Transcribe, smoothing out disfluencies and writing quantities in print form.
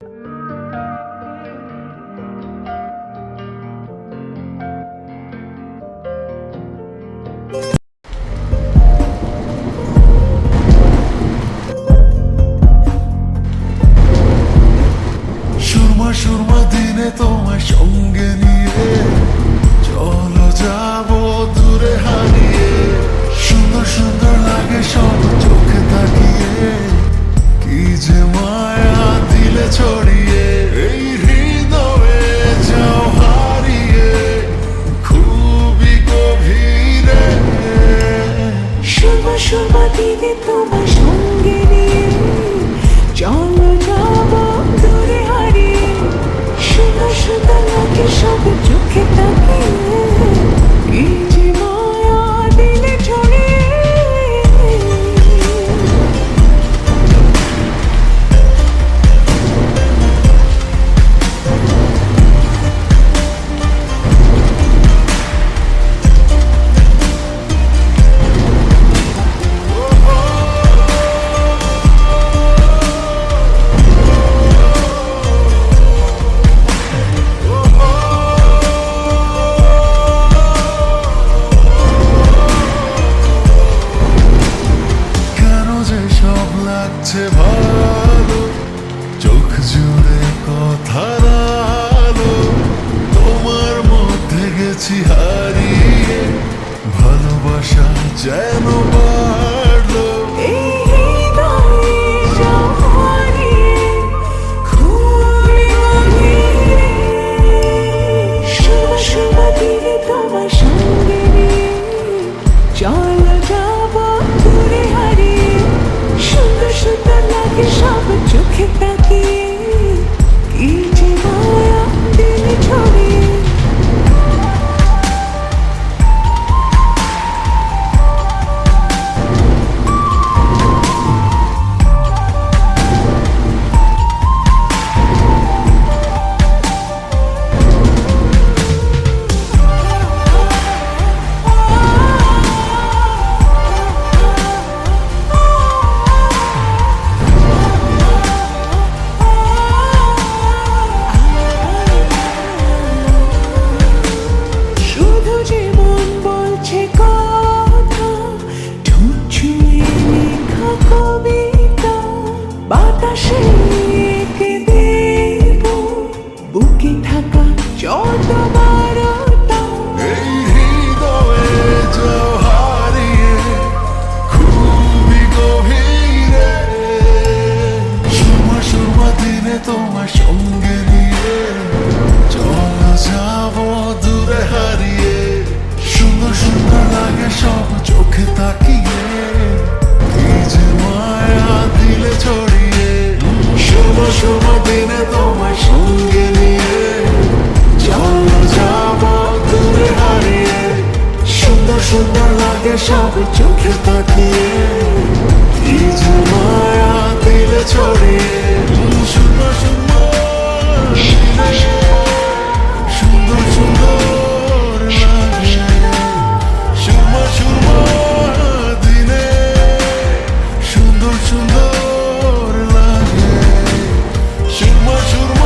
সুরমা সুরমা দিনে তোমায় সঙ্গে নিয়ে চলো যাবো দূরে হারিয়ে। সুন্দর সুন্দর লাগে সব চোখে তাকিয়ে, কি যে মায়া দিলে ছড়িয়ে। এই হৃদয়ে যাও হারিয়ে খুবই গভীরে। সুরমা সুরমা দিনে তোমায় সঙ্গে নিয়ে চলো যাবো দূরে হারিয়ে। সুন্দর সুন্দর লাগে সব চোখে তাকিয়ে, কি যে মায়া দিলে ছড়িয়ে। কেন যে সব লাগছে ভালো, চোখ জুড়ে কথার আলো। তোমার মধ্যে গেছি হারিয়ে, ভালোবাসা যেন বাড়লো। এই হৃদয়ে যাও হারিয়ে খুবই গভীরে। সুরমা সুরমা দিনে তোমায় সঙ্গে নিয়ে চলো যাবো দূরে হারিয়ে। সুন্দর সুন্দর লাগে সব চোখে তাকিয়ে, কি যে মায়া দিলে ছড়িয়ে। শুধু যে মন বলছে কথা, ঠোঁট ছুঁয়ে লেখা কবিতা, বাতাসে এঁকে দেব বুকে থাকা যত বারতা। এই হৃদয়ে যাও হারিয়ে খুবই গভীরে। সুরমা সুরমা দিনে তোমার সঙ্গে নিয়ে চলো যাবো দূরে হারিয়ে। সুন্দর সুন্দর লাগে সব চোখে তাকিয়ে, কি যে মায়া দিলে ছড়িয়ে। সুরমা সুরমা দিনে তোমার সঙ্গে নিয়ে চলো যাবো দূরে হারিয়ে। সুন্দর সুন্দর লাগে সব চোখে তাকিয়ে, কি যে মায়া দিলে ছড়িয়ে। সুন্দর সুন্দর সুন্দর সুন্দর লাগে, সুরমা সুরমা দিনে সুন্দর সুন্দর লাগে। সুরমা সুরমা